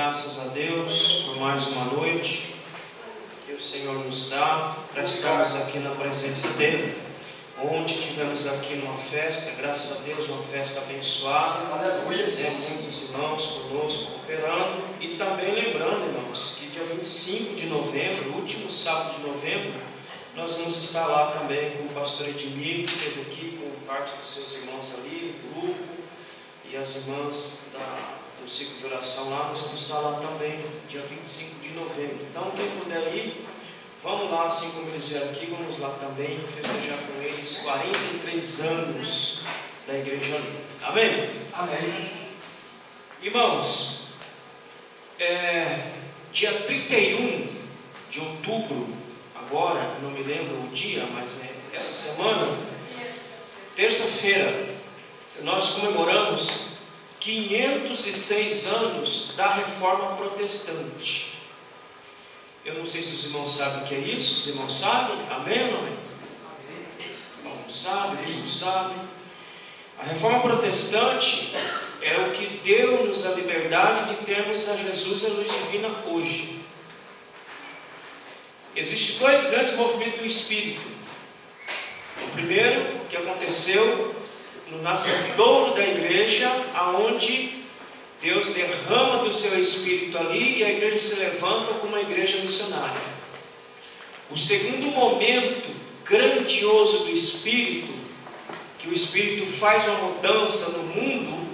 graças a Deus por mais uma noite que o Senhor nos dá para estarmos aqui na presença dEle. Ontem tivemos aqui uma festa, graças a Deus, uma festa abençoada. Muitos irmãos conosco cooperando. E também lembrando, irmãos, que dia 25 de novembro, último sábado de novembro, nós vamos estar lá também com o pastor Edmir, que esteve aqui com parte dos seus irmãos ali, o grupo, e as irmãs do ciclo de oração lá. Nós vamos estar lá também, dia 25 de novembro. Então, quem puder ir, vamos lá, assim como eles vieram aqui, vamos lá também festejar com eles 43 anos da Igreja Livre. Amém? Amém. Irmãos, dia 31 de outubro, agora, não me lembro o dia, mas essa semana, terça-feira, nós comemoramos 506 anos da Reforma Protestante. Eu não sei se os irmãos sabem o que é isso. Os irmãos sabem? Amém ou não? Não sabem, eles não sabem. A Reforma Protestante é o que deu-nos a liberdade de termos a Jesus, a luz divina, hoje. Existem dois grandes movimentos do Espírito. O primeiro, que aconteceu no nascedouro da igreja, aonde Deus derrama do seu Espírito ali e a igreja se levanta como uma igreja missionária. O segundo momento grandioso do Espírito, que o Espírito faz uma mudança no mundo,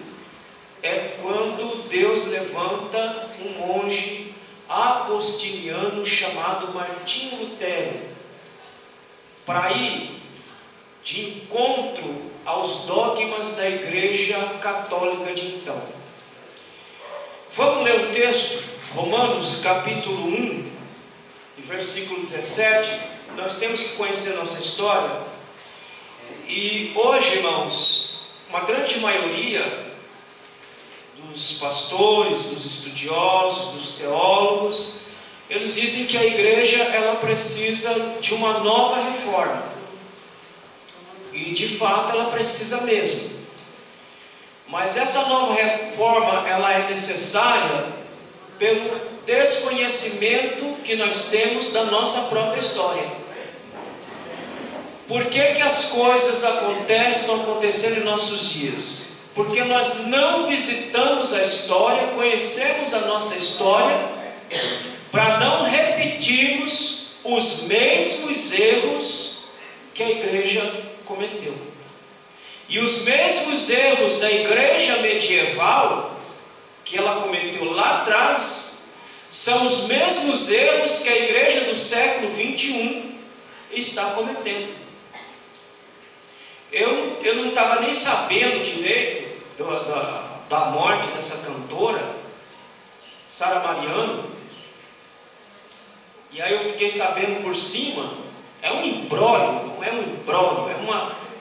é quando Deus levanta um monge agostiniano chamado Martinho Lutero, para ir de encontro aos dogmas da Igreja Católica de então. Vamos ler o texto, Romanos capítulo 1, e versículo 17. Nós temos que conhecer nossa história. E hoje, irmãos, uma grande maioria dos pastores, dos estudiosos, dos teólogos, eles dizem que a igreja ela precisa de uma nova reforma. E de fato ela precisa mesmo. Mas essa nova reforma ela é necessária pelo desconhecimento que nós temos da nossa própria história. Por que as coisas estão acontecendo em nossos dias? Porque nós não visitamos a história, conhecemos a nossa história, para não repetirmos os mesmos erros que a igreja cometeu. E os mesmos erros da igreja medieval, que ela cometeu lá atrás, são os mesmos erros que a igreja do século 21 está cometendo. Eu não estava nem sabendo direito da morte dessa cantora, Sara Mariano, e aí eu fiquei sabendo por cima. É um imbróglio, não é um imbróglio,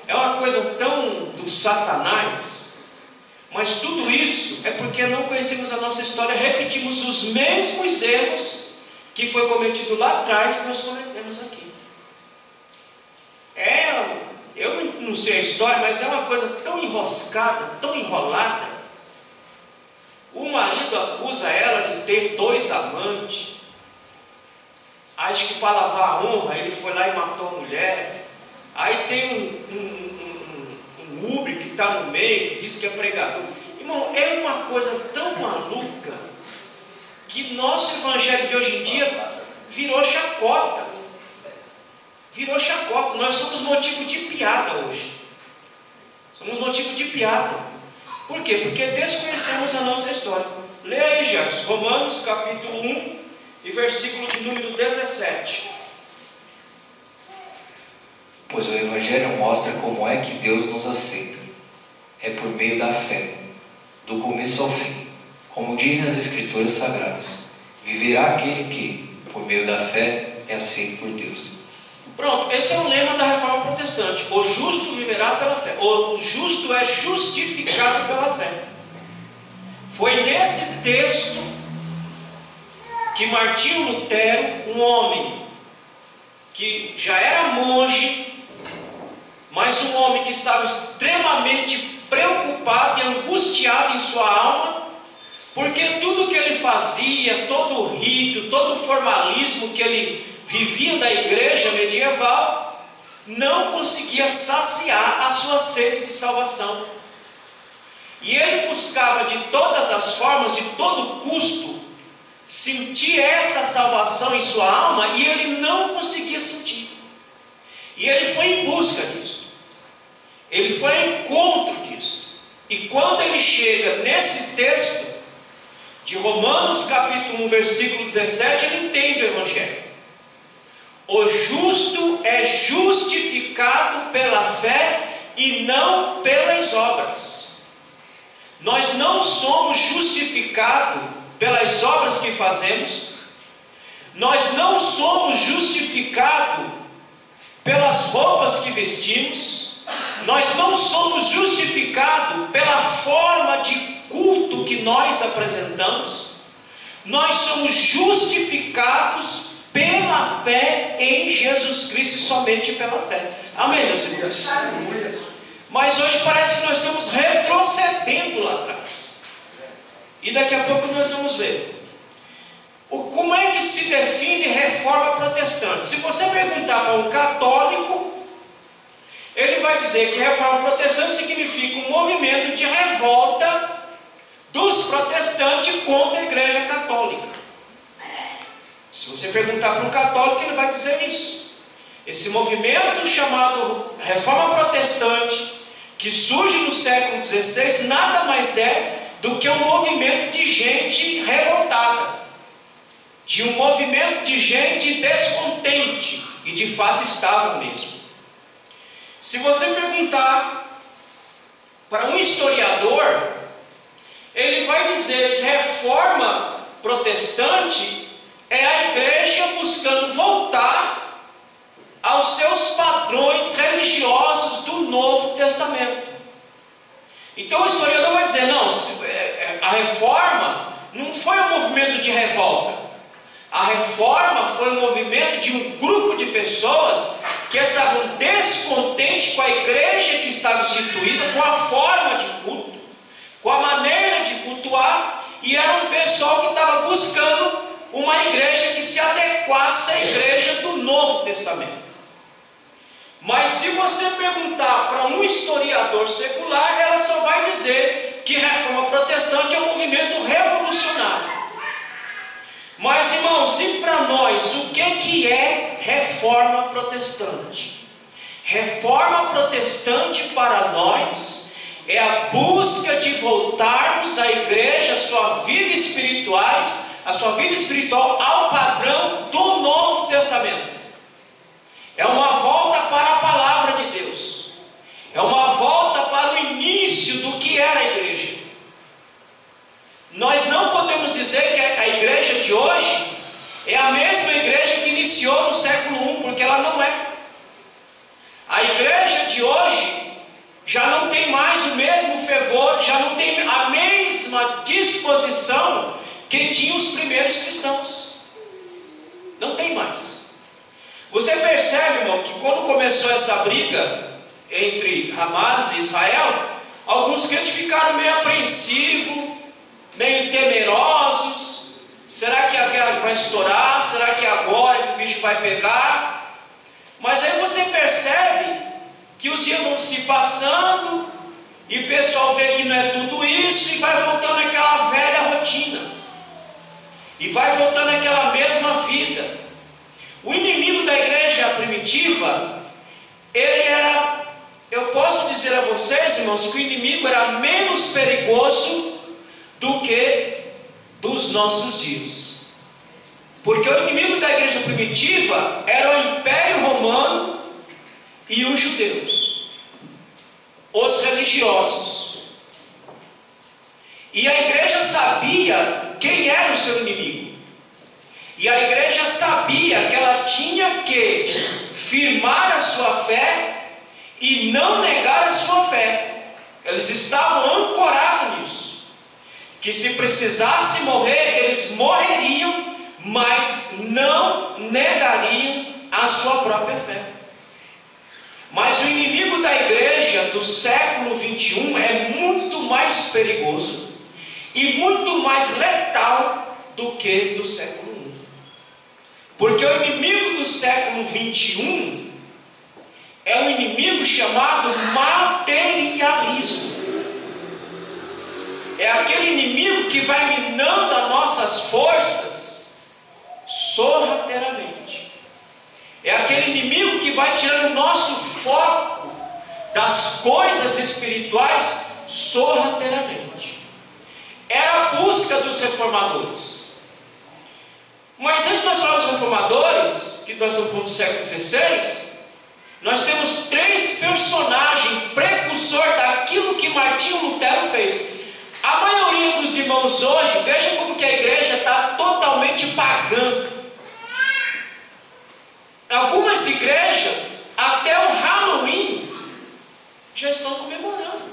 é uma coisa tão do Satanás. Mas tudo isso é porque não conhecemos a nossa história, repetimos os mesmos erros que foi cometido lá atrás que nós cometemos aqui. Eu não sei a história, mas é uma coisa tão enroscada, tão enrolada. O marido acusa ela de ter 2 amantes. Acho que para lavar a honra, ele foi lá e matou a mulher. Aí tem um Uber que está no meio, que diz que é pregador. Irmão, é uma coisa tão maluca, que nosso evangelho de hoje em dia virou chacota. Virou chacota. Nós somos motivo de piada hoje. Somos motivo de piada. Por quê? Porque desconhecemos a nossa história. Leia aí, Jefferson, Romanos capítulo 1, e versículo de número 17. Pois o Evangelho mostra como é que Deus nos aceita. É por meio da fé, do começo ao fim. Como dizem as Escrituras Sagradas, viverá aquele que, por meio da fé, é aceito por Deus. Pronto, esse é o lema da Reforma Protestante. O justo viverá pela fé. O justo é justificado pela fé. Foi nesse texto que Martinho Lutero, um homem que já era monge, mas um homem que estava extremamente preocupado e angustiado em sua alma, porque tudo que ele fazia, todo o rito, todo o formalismo que ele vivia da igreja medieval, não conseguia saciar a sua sede de salvação. E ele buscava de todas as formas, de todo custo, sentir essa salvação em sua alma, e ele não conseguia sentir. E ele foi em busca disso. Ele foi ao encontro disso. E quando ele chega nesse texto de Romanos capítulo 1, versículo 17, ele entende o Evangelho. O justo é justificado pela fé e não pelas obras. Nós não somos justificados pelas obras que fazemos. Nós não somos justificados pelas roupas que vestimos. Nós não somos justificados pela forma de culto que nós apresentamos. Nós somos justificados pela fé em Jesus Cristo e somente pela fé. Amém, meus irmãos? Mas hoje parece que nós estamos retrocedendo lá atrás. E daqui a pouco nós vamos ver como é que se define reforma protestante. Se você perguntar para um católico, ele vai dizer que reforma protestante significa um movimento de revolta dos protestantes contra a igreja católica. Se você perguntar para um católico, ele vai dizer isso. Esse movimento chamado reforma protestante, que surge no século XVI, nada mais é do que um movimento de gente revoltada, de um movimento de gente descontente, e de fato estava mesmo. Se você perguntar para um historiador, ele vai dizer que reforma protestante é a igreja buscando voltar aos seus padrões religiosos do Novo Testamento. Então o historiador vai dizer, não, a reforma não foi um movimento de revolta. A reforma foi um movimento de um grupo de pessoas que estavam descontentes com a igreja que estava instituída, com a forma de culto, com a maneira de cultuar, e era um pessoal que estava buscando uma igreja que se adequasse à igreja do Novo Testamento. Mas se você perguntar para um historiador secular, ela só vai dizer que reforma protestante é um movimento revolucionário. Mas, irmãos, e para nós, o que é reforma protestante? Reforma protestante para nós é a busca de voltarmos à igreja, a sua vida espiritual ao padrão do Novo Testamento. É uma volta para a palavra de Deus. É uma volta para o início do que era a igreja. Nós não podemos dizer que a igreja de hoje é a mesma igreja que iniciou no século I, porque ela não é. A igreja de hoje já não tem mais o mesmo fervor, já não tem a mesma disposição que tinham os primeiros cristãos. Não tem mais. Você percebe, irmão, que quando começou essa briga entre Hamas e Israel, alguns crentes ficaram meio apreensivos, meio temerosos. Será que a guerra vai estourar? Será que é agora que o bicho vai pegar? Mas aí você percebe que os dias vão se passando e o pessoal vê que não é tudo isso, e vai voltando àquela velha rotina, e vai voltando àquela mesma vida. O inimigo da igreja primitiva, ele era, eu posso dizer a vocês, irmãos, que o inimigo era menos perigoso do que dos nossos dias. Porque o inimigo da igreja primitiva era o Império Romano e os judeus, os religiosos. E a igreja sabia quem era o seu inimigo. E a igreja sabia que ela tinha que firmar a sua fé e não negar a sua fé. Eles estavam ancorados nisso, que se precisasse morrer, eles morreriam, mas não negariam a sua própria fé. Mas o inimigo da igreja do século 21 é muito mais perigoso e muito mais letal que do século I. Porque o inimigo do século XXI é um inimigo chamado materialismo. É aquele inimigo que vai minando as nossas forças sorrateiramente. É aquele inimigo que vai tirando o nosso foco das coisas espirituais sorrateiramente. Era a busca dos reformadores. Mas antes de nós falarmos dos reformadores, que nós estamos no século XVI, nós temos 3 personagens precursores daquilo que Martinho Lutero fez. A maioria dos irmãos hoje, veja como que a igreja está totalmente pagã. Algumas igrejas, até o Halloween, já estão comemorando,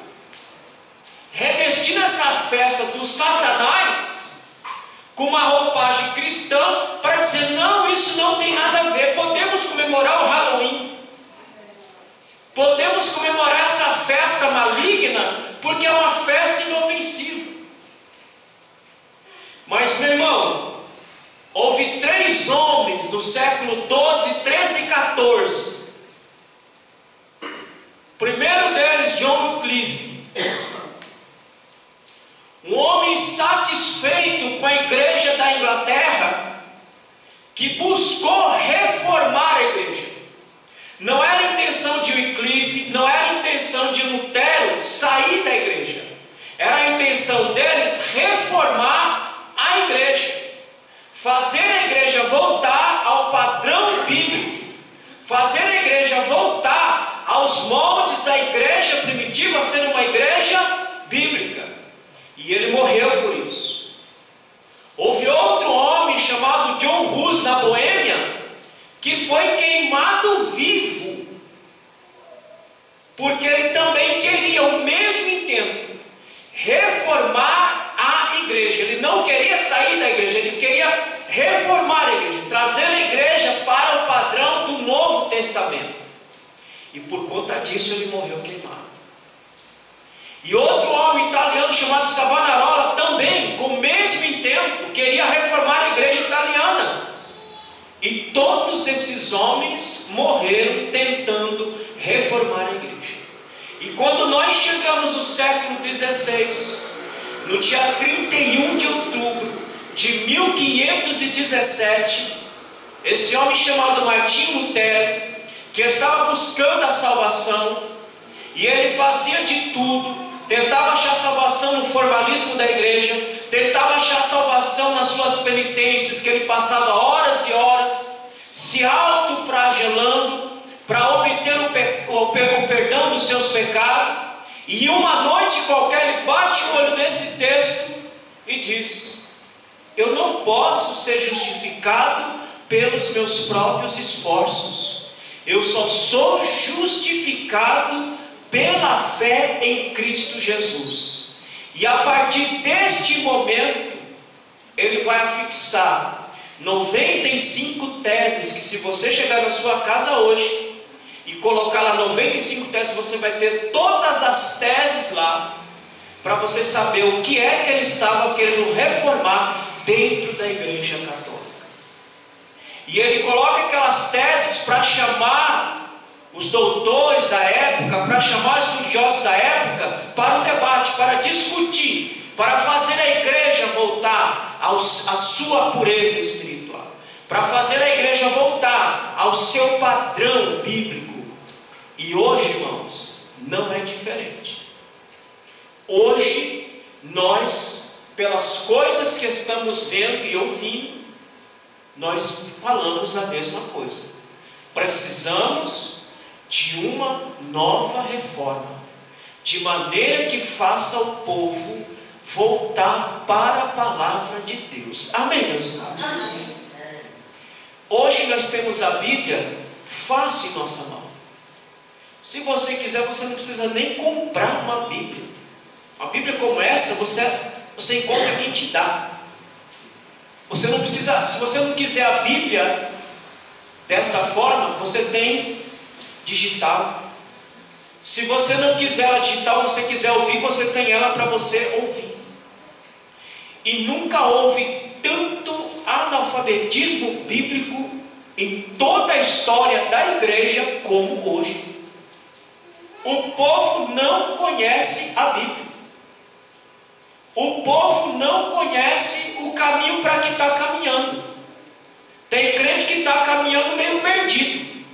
revestindo essa festa do Satanás com uma roupagem cristã, para dizer, não, isso não tem nada a ver, podemos comemorar o Halloween, podemos comemorar essa festa maligna, porque é uma festa inofensiva. Mas, meu irmão, houve 3 homens do século 12, 13 e 14. O primeiro deles, John Wycliffe, um homem insatisfeito com a igreja da Inglaterra, que buscou reformar a igreja. Não era a intenção de Wycliffe, não era a intenção de Lutero sair da igreja. Era a intenção deles reformar a igreja, fazer a igreja voltar ao padrão bíblico, fazer a igreja voltar aos moldes da igreja primitiva, ser uma igreja bíblica. E ele morreu por isso. Houve outro homem chamado John Hus, na Boêmia, que foi queimado vivo, porque ele também queria, ao mesmo tempo, reformar a igreja. Ele não queria sair da igreja, ele queria reformar a igreja, trazer a igreja para o padrão do Novo Testamento. E por conta disso ele morreu queimado. E outro homem italiano chamado Savonarola também, com o mesmo intento, queria reformar a igreja italiana. E todos esses homens morreram tentando reformar a igreja. E quando nós chegamos no século XVI, no dia 31 de outubro de 1517, esse homem chamado Martinho Lutero, que estava buscando a salvação, e ele fazia de tudo, tentava achar salvação no formalismo da igreja, tentava achar salvação nas suas penitências, que ele passava horas e horas se autoflagelando para obter o perdão dos seus pecados. E uma noite qualquer ele bate o olho nesse texto e diz: eu não posso ser justificado pelos meus próprios esforços, eu só sou justificado pela fé em Cristo Jesus. E a partir deste momento, ele vai afixar 95 teses, que se você chegar na sua casa hoje e colocar lá 95 teses, você vai ter todas as teses lá, para você saber o que é que ele estava querendo reformar dentro da igreja católica. E ele coloca aquelas teses para chamar os doutores da época, para chamar os estudiosos da época para o debate, para discutir, para fazer a igreja voltar à sua pureza espiritual, para fazer a igreja voltar ao seu padrão bíblico. E hoje, irmãos, não é diferente. Hoje, nós, pelas coisas que estamos vendo e ouvindo, nós falamos a mesma coisa. Precisamos de uma nova reforma, de maneira que faça o povo voltar para a palavra de Deus. Amém, meus irmãos? Amém. Hoje nós temos a Bíblia fácil em nossa mão. Se você quiser, você não precisa nem comprar uma Bíblia. Uma Bíblia como essa, você encontra quem te dá. Você não precisa, se você não quiser a Bíblia desta forma, você tem digital. Se você não quiser ela digital, você quiser ouvir, você tem ela para você ouvir. E nunca houve tanto analfabetismo bíblico em toda a história da igreja como hoje. O povo não conhece a Bíblia. O povo não conhece o caminho para que está caminhando. Tem crente que está caminhando meio perdido,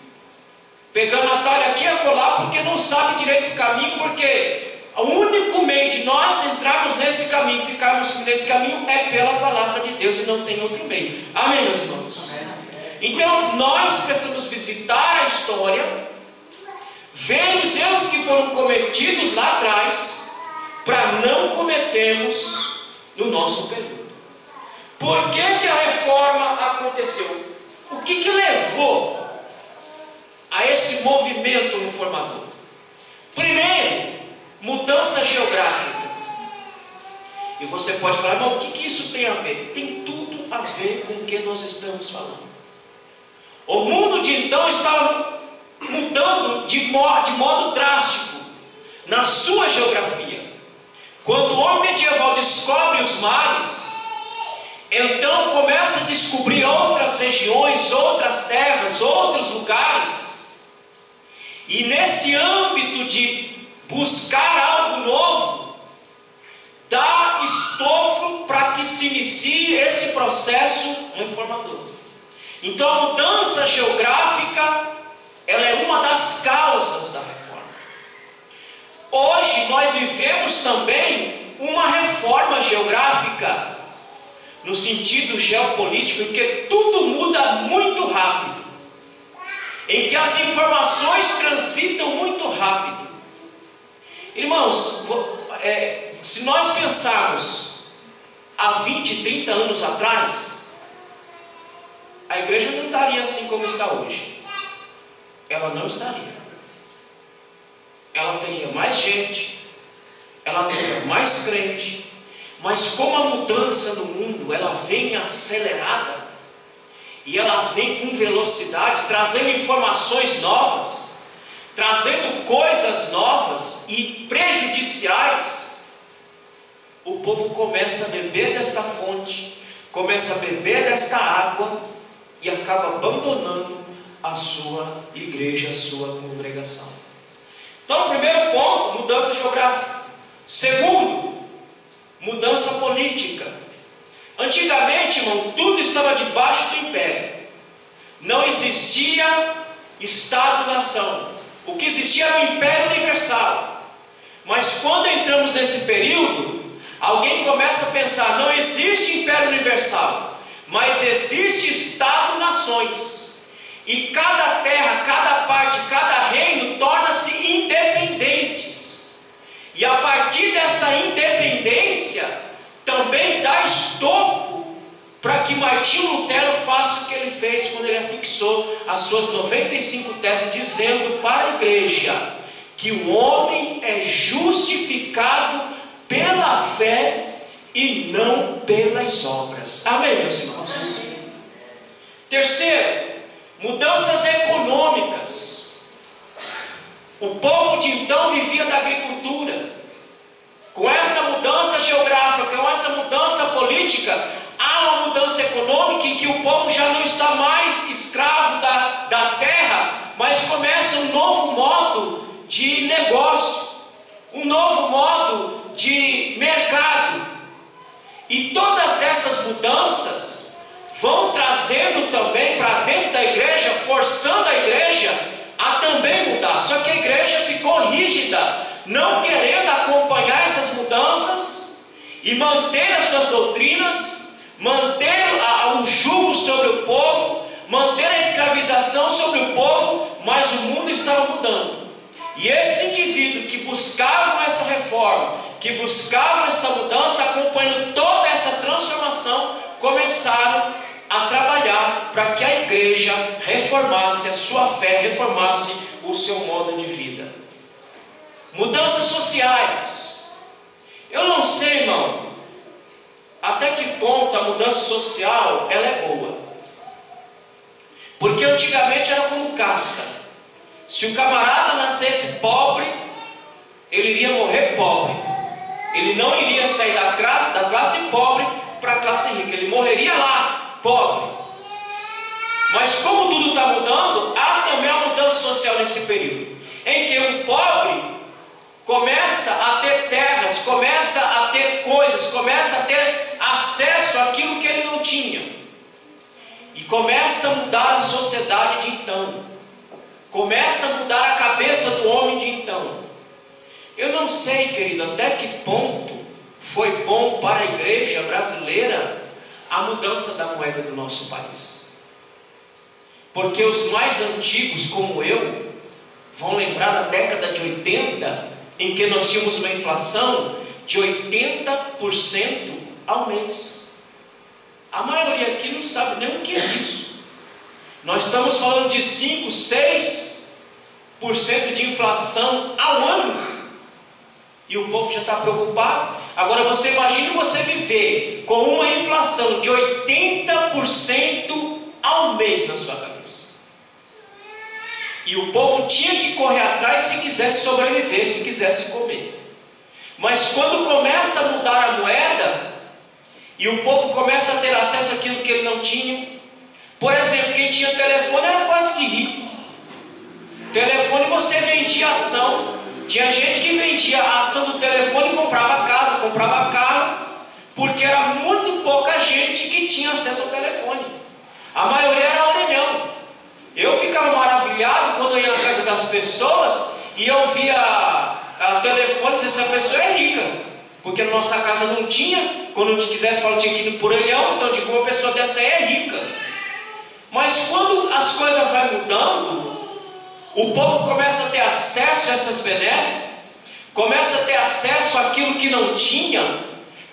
pegando atalho aqui e acolá, porque não sabe direito o caminho, porque o único meio de nós entrarmos nesse caminho, ficarmos nesse caminho, é pela palavra de Deus, e não tem outro meio. Amém, meus irmãos? Então nós precisamos visitar a história, ver os erros que foram cometidos lá atrás, para não cometermos no nosso período. Por que a reforma aconteceu? O que levou a esse movimento reformador? Primeiro, mudança geográfica. E você pode falar, mas o que isso tem a ver? Tem tudo a ver com o que nós estamos falando. O mundo de então estava mudando de modo drástico na sua geografia. Quando o homem medieval descobre os mares, então começa a descobrir outras regiões, outras terras, outros lugares. E nesse âmbito de buscar algo novo, dá estofo para que se inicie esse processo reformador. Então a mudança geográfica, ela é uma das causas da reforma. Hoje nós vivemos também uma reforma geográfica, no sentido geopolítico, em que tudo muda muito rápido, em que as informações transitam muito rápido. Irmãos, se nós pensarmos há 20, 30 anos atrás, a igreja não estaria assim como está hoje. Ela não estaria. Ela teria mais gente, ela teria mais crente, mas como a mudança no mundo, ela vem acelerada, e ela vem com velocidade, trazendo informações novas, trazendo coisas novas e prejudiciais, o povo começa a beber desta fonte, começa a beber desta água, e acaba abandonando a sua igreja, a sua congregação. Então, primeiro ponto, mudança geográfica. Segundo, mudança política. Antigamente, irmão, tudo estava debaixo do império. Não existia Estado-nação. O que existia era o Império Universal. Mas quando entramos nesse período, alguém começa a pensar, não existe Império Universal, mas existe Estado-nações. E cada terra, cada parte, cada reino torna-se independentes. E a partir dessa independência, também dá estofo para que Martinho Lutero faça o que ele fez quando ele afixou as suas 95 teses, dizendo para a igreja que o homem é justificado pela fé e não pelas obras. Amém, meus irmãos? Terceiro, mudanças econômicas. O povo de então vivia da agricultura. Com essa mudança geográfica, com essa mudança política, há uma mudança econômica em que o povo já não está mais escravo da terra, mas começa um novo modo de negócio, um novo modo de mercado. E todas essas mudanças vão trazendo também para dentro da igreja, forçando a igreja a também mudar. Só que a igreja ficou rígida, não querendo acompanhar essas mudanças e manter as suas doutrinas, manter o jugo sobre o povo, manter a escravização sobre o povo, mas o mundo estava mudando. E esses indivíduos que buscavam essa reforma, que buscavam essa mudança, acompanhando toda essa transformação, começaram a trabalhar para que a igreja reformasse a sua fé, reformasse o seu modo de vida. Mudanças sociais. Eu não sei, irmão, até que ponto a mudança social ela é boa. Porque antigamente era como casca. Se o camarada nascesse pobre, ele iria morrer pobre. Ele não iria sair da classe pobre para a classe rica. Ele morreria lá, pobre. está mudando, há também a mudança social nesse período, em que um pobre começa a ter terras, começa a ter coisas, começa a ter acesso àquilo que ele não tinha, e começa a mudar a sociedade de então, começa a mudar a cabeça do homem de então. Eu não sei, querido, até que ponto foi bom para a igreja brasileira a mudança da moeda do nosso país, porque os mais antigos, como eu, vão lembrar da década de 80, em que nós tínhamos uma inflação de 80% ao mês. A maioria aqui não sabe nem o que é isso. Nós estamos falando de 5, 6% de inflação ao ano, e o povo já está preocupado. Agora você imagina você viver com uma inflação de 80% ao mês na sua cabeça. E o povo tinha que correr atrás se quisesse sobreviver, se quisesse comer. Mas quando começa a mudar a moeda, e o povo começa a ter acesso àquilo que ele não tinha. Por exemplo, quem tinha telefone era quase que rico. Telefone você vendia ação. Tinha gente que vendia a ação do telefone e comprava casa, comprava carro, porque era muito pouca gente que tinha acesso ao telefone. A maioria era orelhão. Eu ficava maravilhado quando eu ia na casa das pessoas e eu via a telefone e dizia: essa pessoa é rica, porque na nossa casa não tinha. Quando eu quisesse falar, tinha que ir por orelhão. Então eu digo: uma pessoa dessa aí é rica. Mas quando as coisas vão mudando, o povo começa a ter acesso a essas benesses, começa a ter acesso àquilo que não tinha,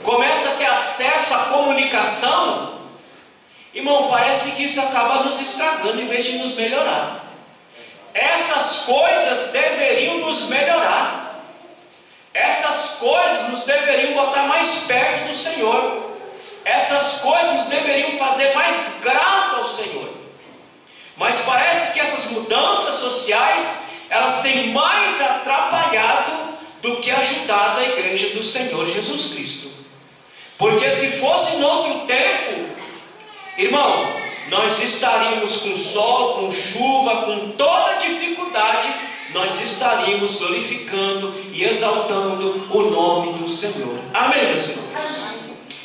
começa a ter acesso à comunicação. Irmão, parece que isso acaba nos estragando em vez de nos melhorar. Essas coisas deveriam nos melhorar. Essas coisas nos deveriam botar mais perto do Senhor. Essas coisas nos deveriam fazer mais grato ao Senhor. Mas parece que essas mudanças sociais, elas têm mais atrapalhado do que ajudado a igreja do Senhor Jesus Cristo. Porque se fosse em outro tempo, irmão, nós estaríamos com sol, com chuva, com toda dificuldade, nós estaríamos glorificando e exaltando o nome do Senhor. Amém, meus irmãos?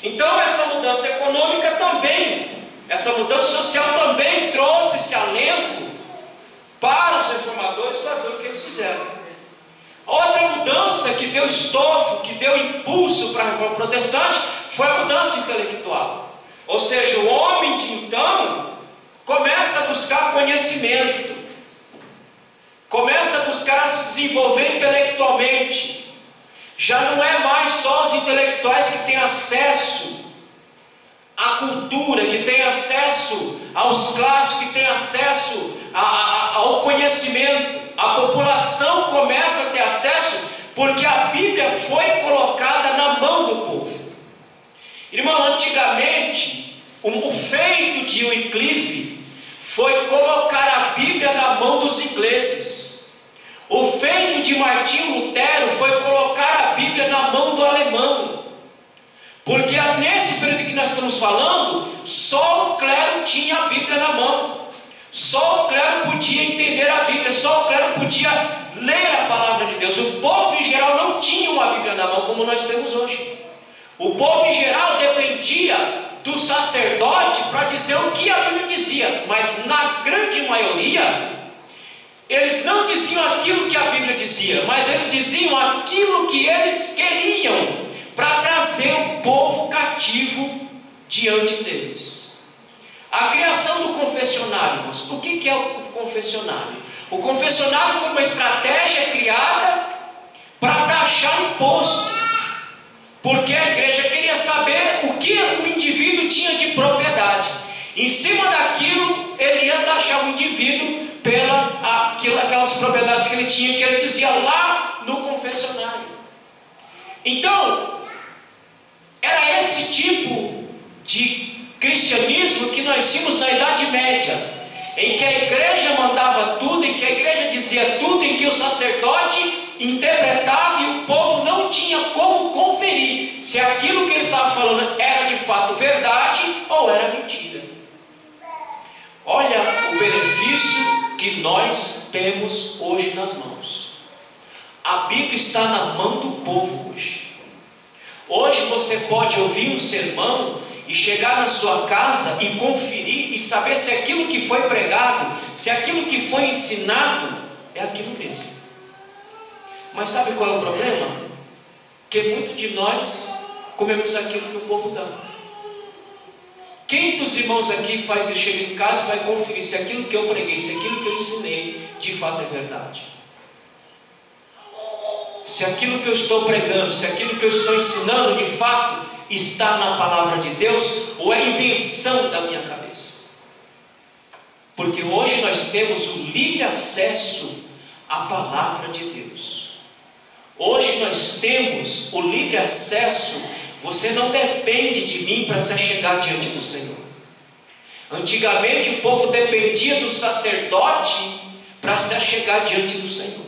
Então essa mudança econômica também, essa mudança social também trouxe esse alento para os reformadores fazer o que eles fizeram. Outra mudança que deu estofo, que deu impulso para a reforma protestante, foi a mudança intelectual. Ou seja, o homem de então começa a buscar conhecimento, começa a buscar a se desenvolver intelectualmente. Já não é mais só os intelectuais que têm acesso à cultura, que têm acesso aos clássicos, que têm acesso ao conhecimento. A população começa a ter acesso porque a Bíblia foi colocada na mão do povo. Irmão, antigamente, o feito de Wycliffe foi colocar a Bíblia na mão dos ingleses. O feito de Martinho Lutero foi colocar a Bíblia na mão do alemão. Porque nesse período que nós estamos falando, só o clero tinha a Bíblia na mão. Só o clero podia entender a Bíblia, só o clero podia ler a palavra de Deus. O povo em geral não tinha uma Bíblia na mão como nós temos hoje. O povo em geral dependia do sacerdote para dizer o que a Bíblia dizia, mas na grande maioria, eles não diziam aquilo que a Bíblia dizia, mas eles diziam aquilo que eles queriam para trazer o povo cativo diante deles. A criação do confessionário, irmãos, o que é o confessionário? O confessionário foi uma estratégia criada para taxar imposto, porque a igreja queria saber o que o indivíduo tinha de propriedade. Em cima daquilo, ele ia taxar o indivíduo aquelas propriedades que ele tinha, que ele dizia lá no confessionário. Então, era esse tipo de cristianismo que nós tínhamos na Idade Média, em que a igreja mandava tudo, em que a igreja dizia tudo, em que o sacerdote interpretava e o povo não tinha como conferir se aquilo que ele estava falando era de fato verdade ou era mentira. Olha o benefício temos hoje nas mãos. A Bíblia está na mão do povo hoje. Hoje você pode ouvir um sermão e chegar na sua casa e conferir e saber se aquilo que foi pregado, se aquilo que foi ensinado é aquilo mesmo. Mas sabe qual é o problema? Que muito de nós comemos aquilo que o povo dá. Quem dos irmãos aqui faz e chega em casa e vai conferir se aquilo que eu preguei, se aquilo que eu ensinei de fato é verdade? Se aquilo que eu estou pregando, se aquilo que eu estou ensinando de fato está na palavra de Deus, ou é invenção da minha cabeça? Porque hoje nós temos o livre acesso à palavra de Deus. Hoje nós temos o livre acesso. Você não depende de mim para se achegar diante do Senhor. Antigamente o povo dependia do sacerdote para se achegar diante do Senhor.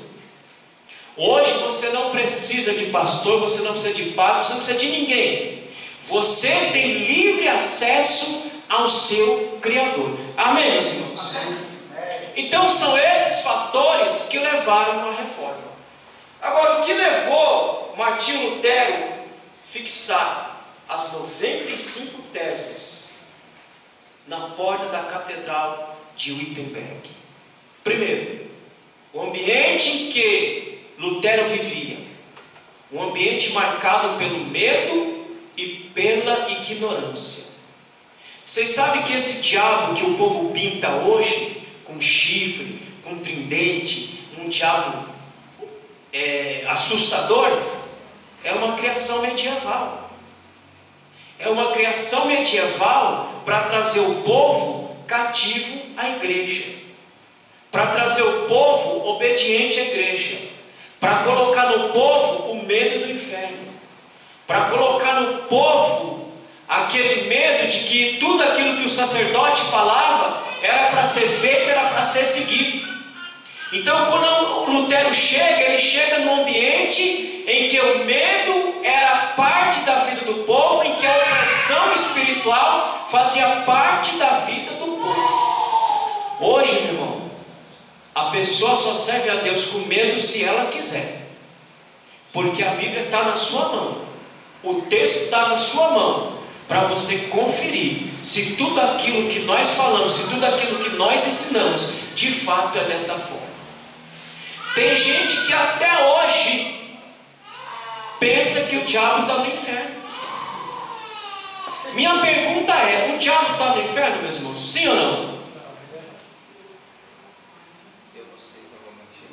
Hoje você não precisa de pastor, você não precisa de padre, você não precisa de ninguém. Você tem livre acesso ao seu Criador. Amém, meus irmãos? Então são esses fatores que levaram à reforma. Agora, o que levou Martinho Lutero fixar as 95 teses na porta da Catedral de Wittenberg? Primeiro, o ambiente em que Lutero vivia, um ambiente marcado pelo medo e pela ignorância. Vocês sabem que esse diabo que o povo pinta hoje, com chifre, com tridente, um diabo assustador, é uma criação medieval. É uma criação medieval para trazer o povo cativo à igreja, para trazer o povo obediente à igreja, para colocar no povo o medo do inferno, para colocar no povo aquele medo de que tudo aquilo que o sacerdote falava era para ser feito, era para ser seguido. Então, quando o Lutero chega, ele chega num ambiente em que o medo era parte da vida do povo, em que a opressão espiritual fazia parte da vida do povo. Hoje, meu irmão, a pessoa só serve a Deus com medo se ela quiser, porque a Bíblia está na sua mão, o texto está na sua mão, para você conferir se tudo aquilo que nós falamos, se tudo aquilo que nós ensinamos, de fato é desta forma. Tem gente que até hoje pensa que o diabo está no inferno. Minha pergunta é: o diabo está no inferno, meus irmãos? Sim ou não? Eu não sei, provavelmente.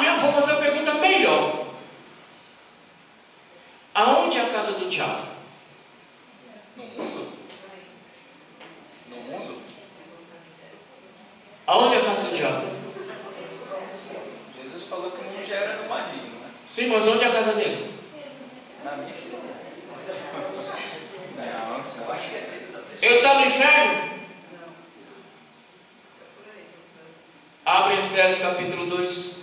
Eu vou fazer uma pergunta melhor. Aonde é a casa do diabo? No mundo? No mundo? Aonde é a casa do diabo? Jesus falou que o mundo já era do maligno, né? Sim, mas onde é a casa dele? Na minha vida. Não, eu acho que é. Ele está no inferno? Abre Efésios capítulo 2.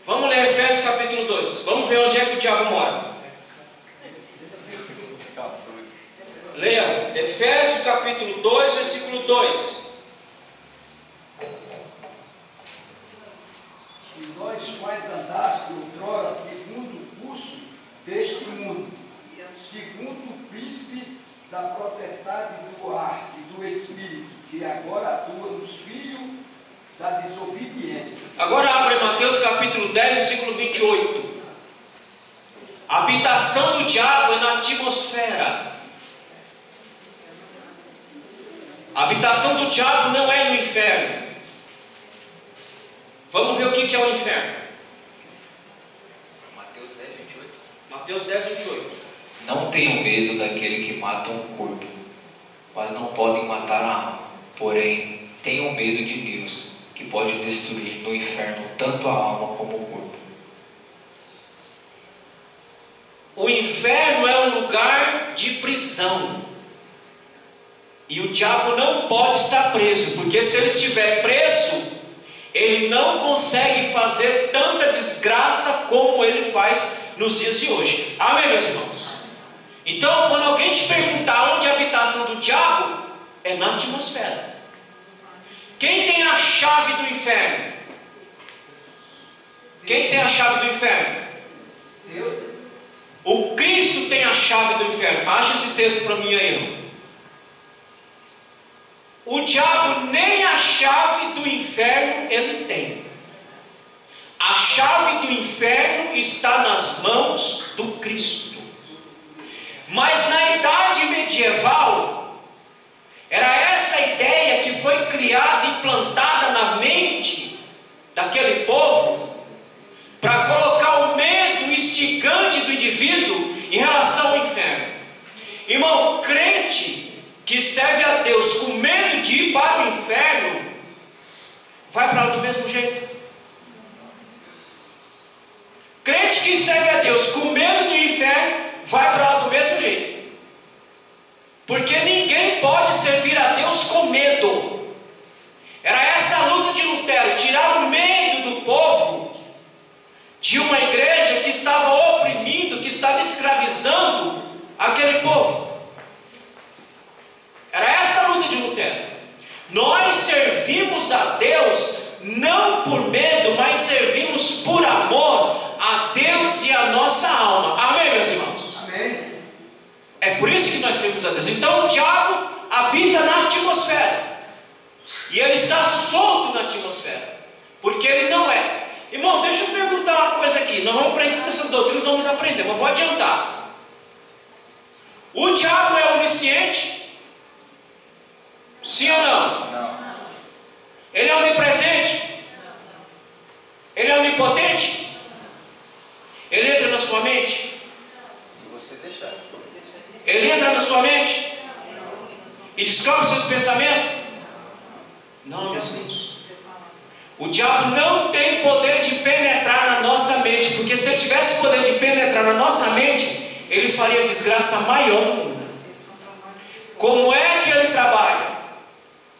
Vamos ler Efésios capítulo 2. Vamos ver onde é que o diabo mora. Leia Efésios capítulo 2, versículo 2. E nós quais andaste outrora segundo o curso deste mundo, segundo o príncipe da potestade do ar e do espírito, que agora atua nos filhos da desobediência. Agora abre Mateus capítulo 10, versículo 28. A habitação do diabo é na atmosfera. A habitação do diabo não é no inferno. Vamos ver o que é o inferno. Mateus 10, 28. Mateus 10, 28. Não tenham medo daquele que mata o corpo, mas não podem matar a alma. Porém, tenham medo de Deus, que pode destruir no inferno tanto a alma como o corpo. O inferno é um lugar de prisão. E o diabo não pode estar preso, porque se ele estiver preso, ele não consegue fazer tanta desgraça como ele faz nos dias de hoje. Amém, meus irmãos? Então, quando alguém te perguntar onde é a habitação do diabo, é na atmosfera. Quem tem a chave do inferno? Quem tem a chave do inferno? Deus. O Cristo tem a chave do inferno. Acha esse texto para mim aí. O diabo nem a chave do inferno ele tem. A chave do inferno está nas mãos do Cristo. Mas na idade medieval, era essa ideia que foi criada, implantada na mente daquele povo, para colocar o medo instigante do indivíduo em relação ao inferno. Irmão, crente que serve a Deus com medo de ir para o inferno, vai para lá do mesmo jeito. Crente que serve a Deus com medo do inferno, vai para lá do mesmo jeito. Porque ninguém pode servir a Deus com medo. Era essa a luta de Lutero, tirar o medo do povo de uma igreja que estava oprimindo, que estava escravizando aquele povo. Era essa a luta de Lutero. Nós servimos a Deus não por medo, mas servimos por amor a Deus e a nossa alma. Amém, meus irmãos? Amém. É por isso que nós servimos a Deus. Então o diabo habita na atmosfera, e ele está solto na atmosfera, porque ele não é. Irmão, deixa eu perguntar uma coisa aqui. Nós vamos aprender todas essas doutrinas, vamos aprender, mas vou adiantar. O diabo é onisciente? Sim ou não? Não. Ele é onipresente? Ele é onipotente? Ele entra na sua mente? Se você deixar. Ele entra na sua mente e descobre seus pensamentos? Não, meus irmãos. O diabo não tem poder de penetrar na nossa mente, porque se ele tivesse poder de penetrar na nossa mente, ele faria a desgraça maior do mundo. Como é que ele trabalha?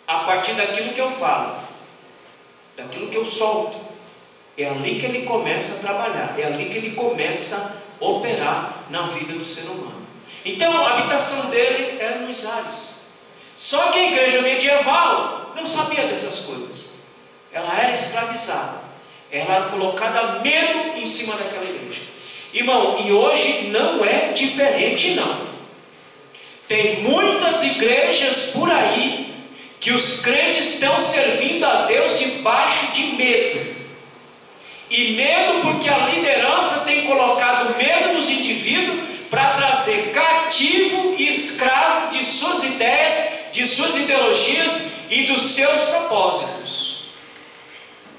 A partir daquilo que eu falo, daquilo que eu solto. É ali que ele começa a trabalhar, é ali que ele começa a operar na vida do ser humano. Então a habitação dele é nos ares. Só que a igreja medieval não sabia dessas coisas. Ela era escravizada, ela era colocada medo em cima daquela igreja. Irmão, e hoje não é diferente não. Tem muitas igrejas por aí que os crentes estão servindo a Deus debaixo de medo. E medo porque a liderança tem colocado medo nos indivíduos para trazer cativo e escravo de suas ideias, de suas ideologias e dos seus propósitos.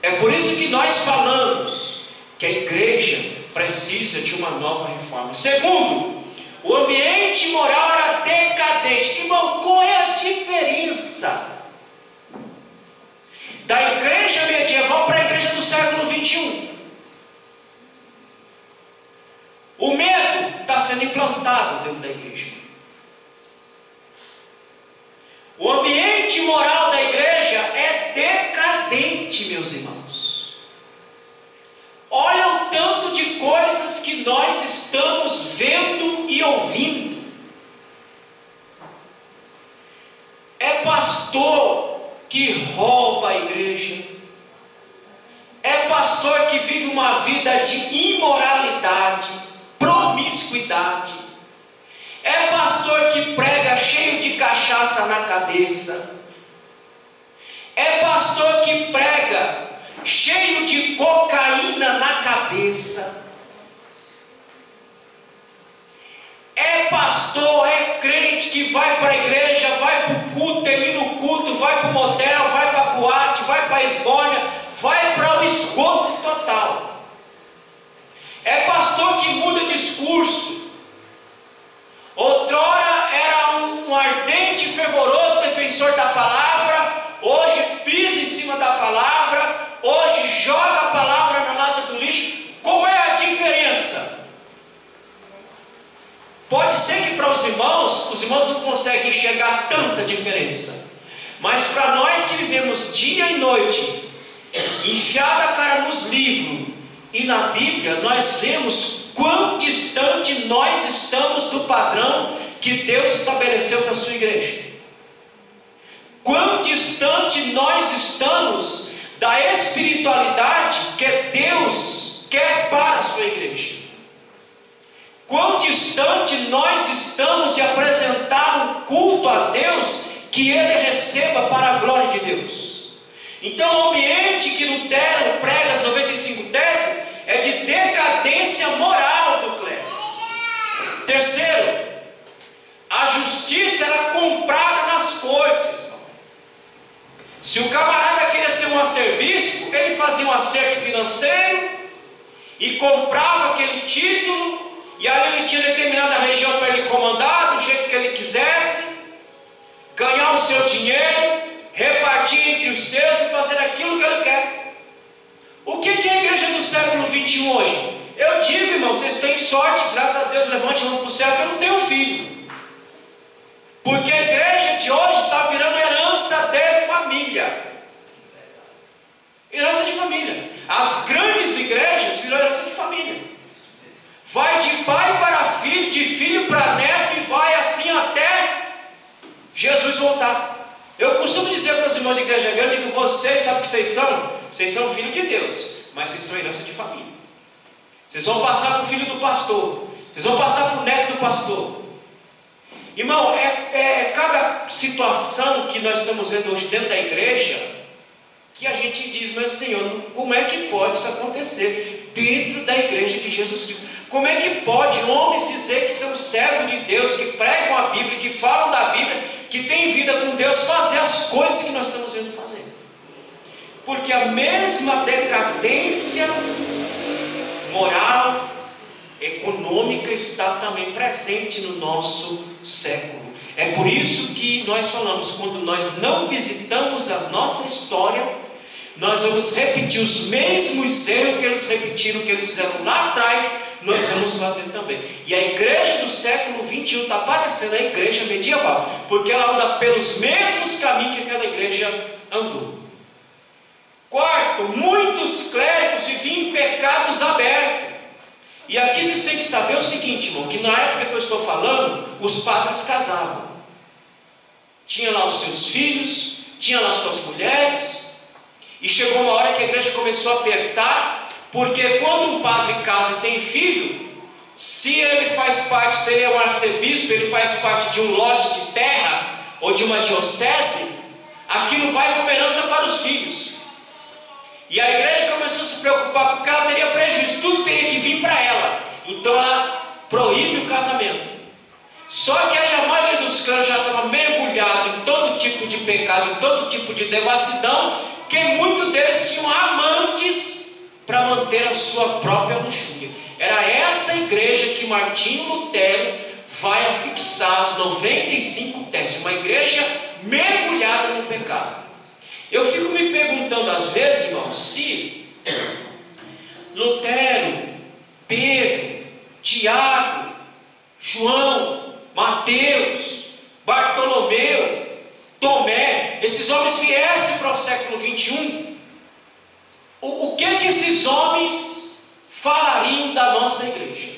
É por isso que nós falamos que a igreja precisa de uma nova reforma. Segundo, o ambiente moral era decadente. Irmão, qual é a diferença da igreja medieval para a igreja do século 21? O medo está sendo implantado dentro da igreja. O ambiente moral da igreja é decadente, meus irmãos. Olha o tanto de coisas que nós estamos vendo e ouvindo. É pastor que rouba a igreja. É pastor que vive uma vida de imoralidade, promiscuidade. É pastor que prega cheio de cachaça na cabeça. É pastor que prega cheio de cocaína na cabeça. É pastor, é crente que vai para a igreja, vai para o culto, termina o culto, vai para o motel, vai para a boate, vai para a esbórnia, vai para o esgoto total. É pastor que muda discurso. Outrora era um ardente e fervoroso defensor da palavra, hoje pisa em cima da palavra, hoje joga a palavra na lata do lixo. Qual é a diferença? Pode ser que para os irmãos não conseguem enxergar tanta diferença, mas para nós que vivemos dia e noite, enfiada a cara nos livros e na Bíblia, nós vemos quão distante nós estamos do padrão que Deus estabeleceu para a sua igreja. quão distante nós estamos da espiritualidade que Deus quer para a sua igreja. Quão distante nós estamos de apresentar um culto a Deus que Ele receba para a glória de Deus. Então o ambiente que Lutero prega as 95 teses é de decadência moral do clero. Terceiro, a justiça era comprada nas cortes. Se o camarada queria ser um arcebispo, ele fazia um acerto financeiro e comprava aquele título, e aí ele tinha determinada região para ele comandar do jeito que ele quisesse, ganhar o seu dinheiro, repartir entre os seus e fazer aquilo que ele quer. O que é a igreja do século 21 hoje? Eu digo, irmão, vocês têm sorte, graças a Deus, levante a mão para o céu, que eu não tenho filho. Porque a igreja de hoje está virando herança de família. Herança de família. As grandes igrejas viram herança de família. Vai de pai para filho, de filho para neto, e vai assim até Jesus voltar. Eu costumo dizer para os irmãos de igreja grande que vocês, sabe o que vocês são? Vocês são filhos de Deus, mas vocês são herança de família. Vocês vão passar para o filho do pastor, vocês vão passar para o neto do pastor. Irmão, cada situação que nós estamos vendo hoje dentro da igreja, que a gente diz, mas Senhor, como é que pode isso acontecer dentro da igreja de Jesus Cristo? Como é que pode homens dizer que são servos de Deus, que pregam a Bíblia, que falam da Bíblia, que têm vida com Deus, fazer as coisas que nós estamos vendo fazer? Porque a mesma decadência moral, econômica está também presente no nosso século. É por isso que nós falamos, quando nós não visitamos a nossa história, nós vamos repetir os mesmos erros que eles repetiram, que eles fizeram lá atrás, nós vamos fazer também. E a igreja do século 21 está parecendo a igreja medieval, porque ela anda pelos mesmos caminhos que aquela igreja andou. Quarto, muitos clérigos viviam em pecados abertos. E aqui vocês têm que saber o seguinte, irmão, que na época que eu estou falando, os padres casavam. Tinha lá os seus filhos, tinha lá suas mulheres, e chegou uma hora que a igreja começou a apertar, porque quando um padre casa e tem filho, se ele faz parte, se ele é um arcebispo, ele faz parte de um lote de terra, ou de uma diocese, aquilo vai como herança para os filhos. E a igreja começou a se preocupar, porque ela teria prejuízo, tudo teria que vir para ela. Então ela proíbe o casamento. Só que aí a maioria dos clãs já estava mergulhado em todo tipo de pecado, em todo tipo de devassidão, que muitos deles tinham amantes para manter a sua própria luxúria. Era essa igreja que Martinho Lutero vai afixar as 95 teses, uma igreja mergulhada no pecado. Eu fico me perguntando às vezes, irmãos, se Lutero, Pedro, Tiago, João, Mateus, Bartolomeu, Tomé, esses homens viessem para o século 21, o que esses homens falariam da nossa igreja?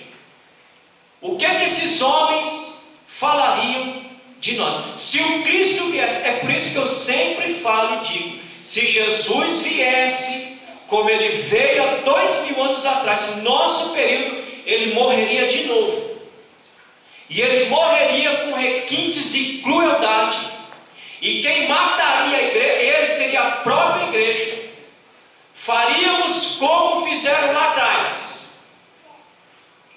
O que esses homens falariam de nós? Se o Cristo viesse, é por isso que eu sempre falo e digo, se Jesus viesse, como ele veio há 2000 anos atrás, no nosso período, ele morreria de novo, e ele morreria com requintes de crueldade, e quem mataria a igreja, ele seria a própria igreja. Faríamos como fizeram lá atrás,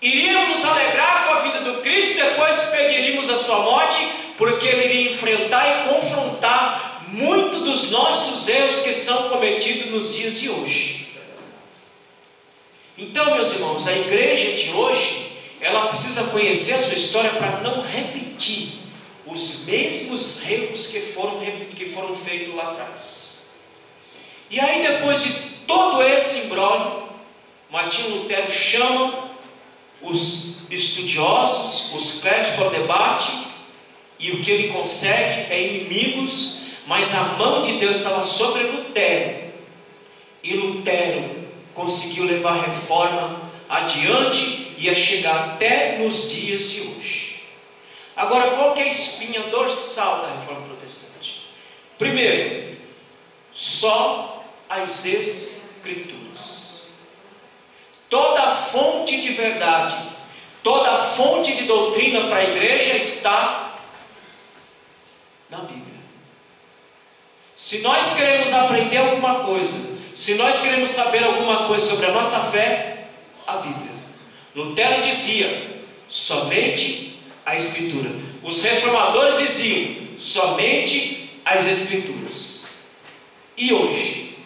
iríamos nos alegrar com a vida do Cristo, depois pediríamos a sua morte, porque ele iria enfrentar e confrontar muito dos nossos erros que são cometidos nos dias de hoje. Então, meus irmãos, a igreja de hoje, ela precisa conhecer a sua história para não repetir os mesmos erros que foram feitos lá atrás. E aí, depois de todo esse imbróglio, Martinho Lutero chama os estudiosos, os clérigos para o debate, e o que ele consegue é inimigos, mas a mão de Deus estava sobre Lutero, e Lutero conseguiu levar a reforma adiante e a chegar até nos dias de hoje. Agora, qual que é a espinha dorsal da reforma protestante? Primeiro, só as Escrituras. Toda fonte de verdade, toda fonte de doutrina para a igreja está na Bíblia. Se nós queremos aprender alguma coisa, se nós queremos saber alguma coisa sobre a nossa fé, a Bíblia. Lutero dizia, somente a Escritura. Os reformadores diziam, somente as Escrituras. E hoje,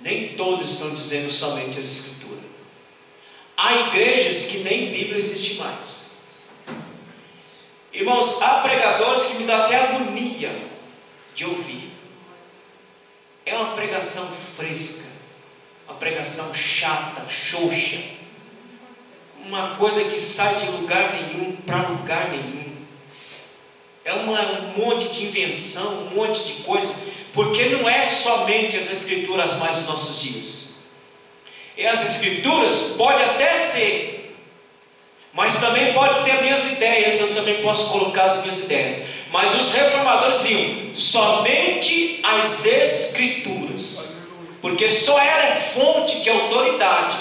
nem todos estão dizendo somente as Escrituras. Há igrejas que nem Bíblia existe mais. Irmãos, há pregadores que me dá até agonia de ouvir. É uma pregação fresca, uma pregação chata, xoxa, uma coisa que sai de lugar nenhum para lugar nenhum. É um monte de invenção, um monte de coisa, porque não é somente as Escrituras mais dos nossos dias. E as Escrituras pode até ser, mas também pode ser as minhas ideias, eu também posso colocar as minhas ideias. Mas os reformadores diziam, somente as Escrituras, porque só ela é fonte de autoridade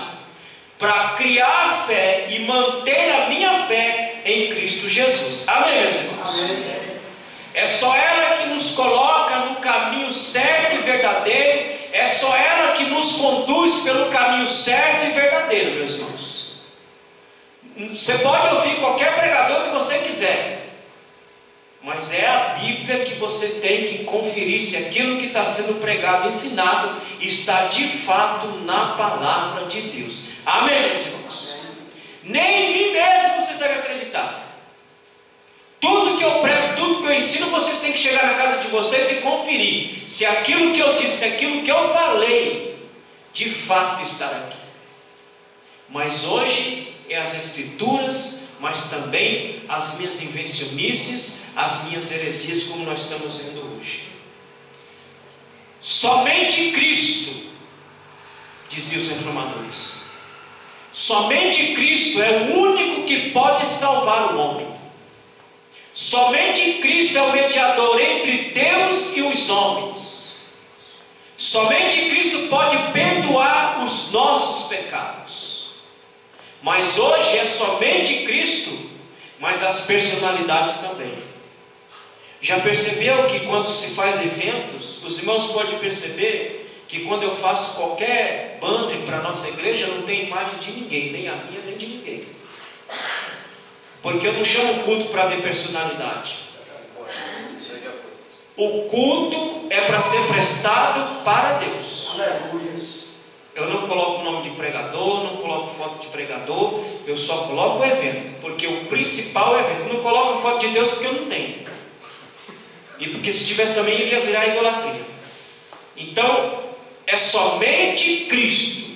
para criar a fé e manter a minha fé em Cristo Jesus. Amém, meus irmãos? Amém. É só ela que nos coloca no caminho certo e verdadeiro, é só ela que nos conduz pelo caminho certo e verdadeiro, meus irmãos. Você pode ouvir qualquer pregador que você quiser, mas é a Bíblia que você tem que conferir se aquilo que está sendo pregado, ensinado, está de fato na palavra de Deus. Amém, meus irmãos? Nem em mim mesmo vocês devem acreditar. Tudo que eu prego, tudo que eu ensino, vocês têm que chegar na casa de vocês e conferir se aquilo que eu disse, se aquilo que eu falei, de fato está aqui. Mas hoje é as Escrituras, mas também as minhas invencionices, as minhas heresias, como nós estamos vendo hoje. Somente Cristo, diziam os reformadores, somente Cristo é o único que pode salvar o homem. Somente Cristo é o mediador entre Deus e os homens. Somente Cristo pode perdoar os nossos pecados. Mas hoje é somente Cristo, mas as personalidades também. Já percebeu que quando se faz eventos, os irmãos podem perceber que quando eu faço qualquer banner para a nossa igreja, não tem imagem de ninguém, nem a minha, nem de ninguém. Porque eu não chamo o culto para ver personalidade. O culto é para ser prestado para Deus. Eu não coloco o nome de pregador, não coloco foto de pregador, eu só coloco o evento, porque o principal é o evento. Eu não coloco a foto de Deus porque eu não tenho. E porque se tivesse também iria virar idolatria. Então, é somente Cristo.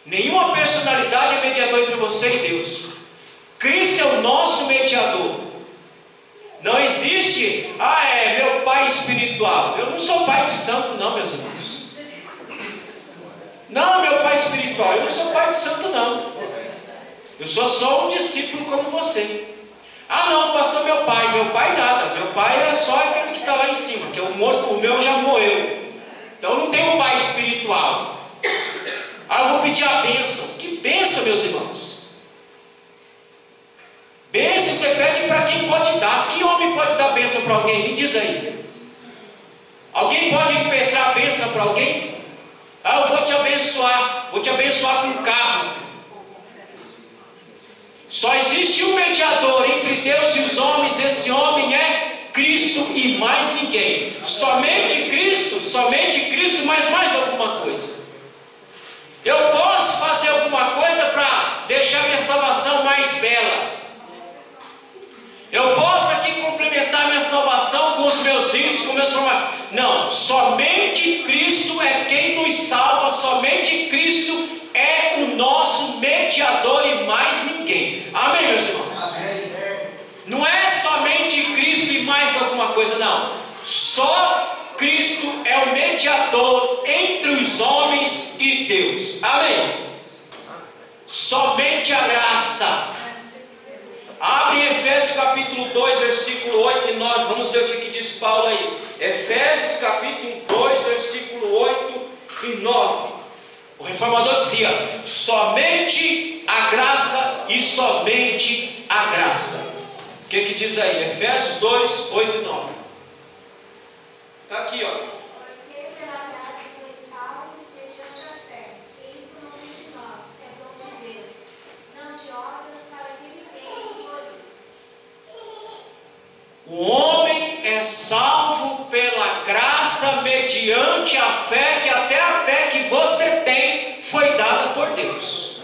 Nenhuma personalidade é mediador entre você e Deus. Cristo é o nosso mediador. Não existe, é meu pai espiritual. Eu não sou pai de santo não, meus irmãos. Não, meu pai espiritual, eu não sou pai de santo não. Eu sou só um discípulo como você. Ah não, pastor, meu pai nada. Meu pai é só aquele que está lá em cima, que é o morto, o meu já morreu. Então eu não tenho um pai espiritual. Eu vou pedir a bênção. Que bênção, meus irmãos? Bênção você pede para quem pode dar. Que homem pode dar bênção para alguém? Me diz aí. Alguém pode impetrar bênção para alguém? Eu vou te abençoar com um carro. Só existe um mediador entre Deus e os homens, esse homem é Cristo e mais ninguém. Somente Cristo, mas mais alguma coisa. Eu posso fazer alguma coisa para deixar minha salvação mais bela. Eu posso aqui complementar minha salvação com os meus ritos, com meus formatos. Não, somente Cristo é quem nos salva, somente Cristo é o nosso mediador e mais ninguém. Amém, meus irmãos? Amém. Não é somente Cristo e mais alguma coisa, não. Só Cristo é o mediador entre os homens e Deus. Amém? Somente a graça. Abre em Efésios capítulo 2, versículo versículo 8 e 9, vamos ver o que diz Paulo aí. Efésios capítulo 2, versículo 8 e 9. O reformador dizia: somente a graça e somente a graça. O que diz aí? Efésios 2, 8 e 9. Está aqui, ó. O homem é salvo pela graça mediante a fé, que até a fé que você tem foi dada por Deus.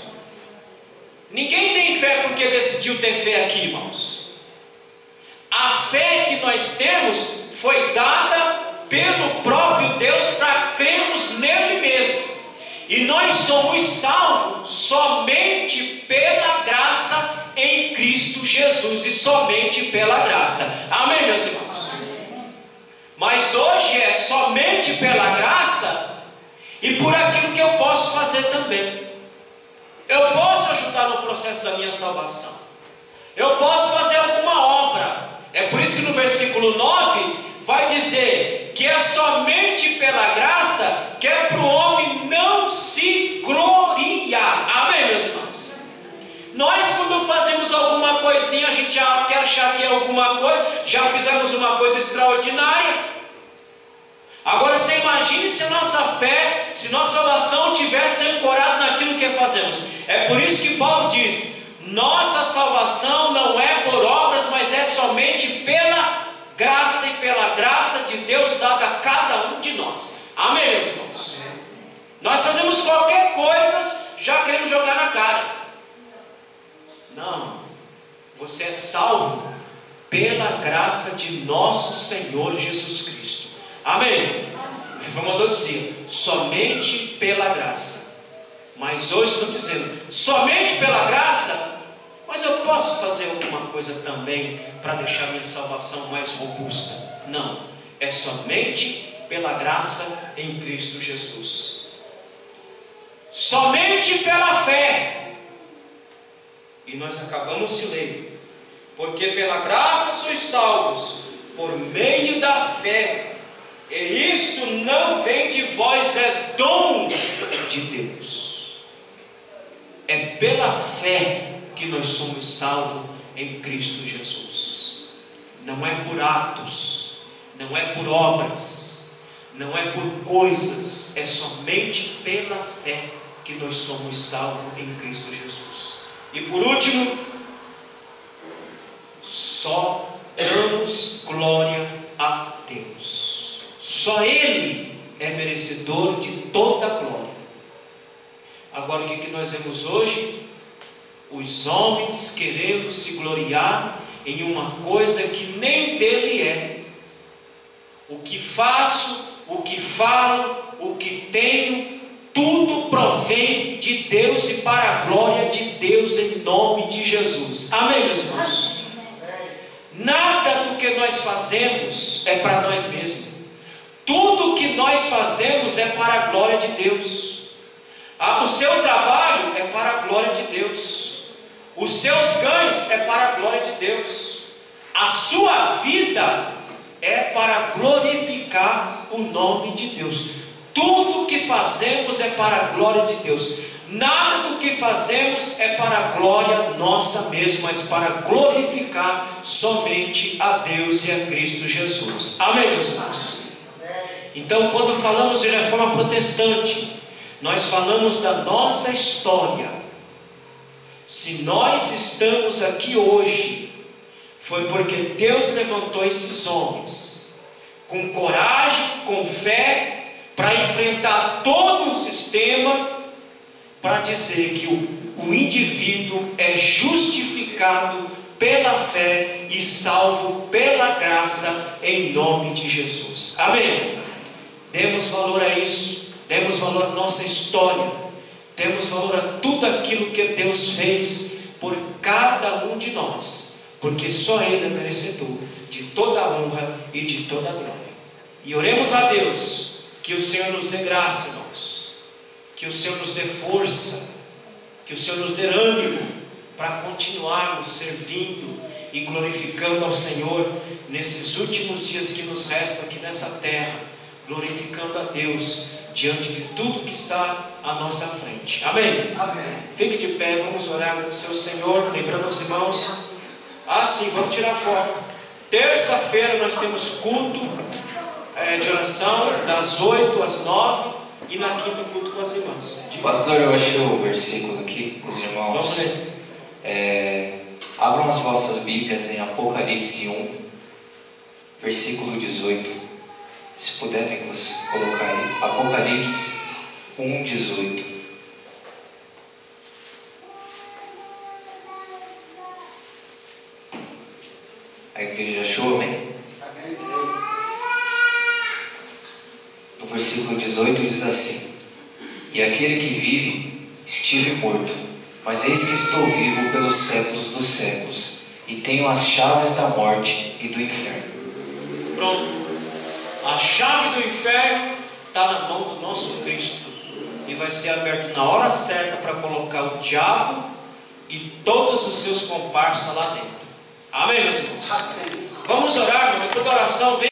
Ninguém tem fé porque decidiu ter fé aqui, irmãos. A fé que nós temos foi dada pelo próprio Deus para crermos nele mesmo. E nós somos salvos somente pela graça em Cristo Jesus, e somente pela graça. Amém, meus irmãos? Mas hoje é somente pela graça e por aquilo que eu posso fazer também. Eu posso ajudar no processo da minha salvação, eu posso fazer alguma obra. É por isso que no versículo 9 vai dizer que é somente pela graça, que é para o homem não se gloriar. Amém, meus irmãos? Nós, quando fazemos alguma coisinha, a gente já quer achar que é alguma coisa, já fizemos uma coisa extraordinária. Agora você imagine se a nossa fé, se nossa salvação tivesse ancorada naquilo que fazemos. É por isso que Paulo diz: nossa salvação não é por obras, mas é somente pela graça e pela graça de Deus dada a cada um de nós. Amém, meus irmãos? Nós fazemos qualquer coisa, já queremos jogar na cara. Não, você é salvo pela graça de nosso Senhor Jesus Cristo. Amém? O reformador dizia: somente pela graça. Mas hoje estou dizendo: somente pela graça. Mas eu posso fazer alguma coisa também para deixar minha salvação mais robusta? Não, é somente pela graça em Cristo Jesus. Somente pela fé. E nós acabamos de ler: porque pela graça sois salvos, por meio da fé, e isto não vem de vós, é dom de Deus. É pela fé que nós somos salvos em Cristo Jesus. Não é por atos, não é por obras, não é por coisas, é somente pela fé que nós somos salvos em Cristo Jesus. E por último, só damos glória a Deus. Só Ele é merecedor de toda a glória. Agora, o que nós vemos hoje? Os homens querendo se gloriar em uma coisa que nem dele é. O que faço, o que falo, o que tenho, tudo provém de Deus e para a glória de Deus, em nome de Jesus. Amém, meus irmãos? Nada do que nós fazemos é para nós mesmos. Tudo que nós fazemos é para a glória de Deus. O seu trabalho é para a glória de Deus. Os seus ganhos é para a glória de Deus. A sua vida é para glorificar o nome de Deus. Tudo que fazemos é para a glória de Deus. Nada do que fazemos é para a glória nossa mesmo, mas para glorificar somente a Deus e a Cristo Jesus. Amém, meus irmãos? Então, quando falamos de reforma protestante, nós falamos da nossa história. Se nós estamos aqui hoje, foi porque Deus levantou esses homens com coragem, com fé, para enfrentar todo um sistema, para dizer que o indivíduo é justificado pela fé e salvo pela graça em nome de Jesus. Amém? Demos valor a isso, demos valor à nossa história, demos valor a tudo aquilo que Deus fez por cada um de nós, porque só Ele é merecedor de toda a honra e de toda a glória. E oremos a Deus que o Senhor nos dê graça, irmãos, que o Senhor nos dê força, que o Senhor nos dê ânimo, para continuarmos servindo e glorificando ao Senhor nesses últimos dias que nos restam aqui nessa terra, glorificando a Deus diante de tudo que está à nossa frente. Amém? Amém. Fique de pé, vamos orar ao seu Senhor, lembrando aos irmãos. Sim, vamos tirar foto. Terça-feira nós temos culto de oração das 8 às 9 e na quinta culto com as irmãs. Pastor, eu achei o versículo aqui, os irmãos. Vamos ler. Abram as vossas Bíblias em Apocalipse 1, versículo 18. Se puder, Nicolas, colocar aí. Apocalipse 1, 18. A igreja achou, amém? No versículo 18 diz assim: E aquele que vive, estive morto, mas eis que estou vivo pelos séculos dos séculos, e tenho as chaves da morte e do inferno. Pronto. A chave do inferno está na mão do nosso Cristo e vai ser aberto na hora certa para colocar o diabo e todos os seus comparsas lá dentro. Amém, meus irmãos? Vamos orar, meu. Toda oração vem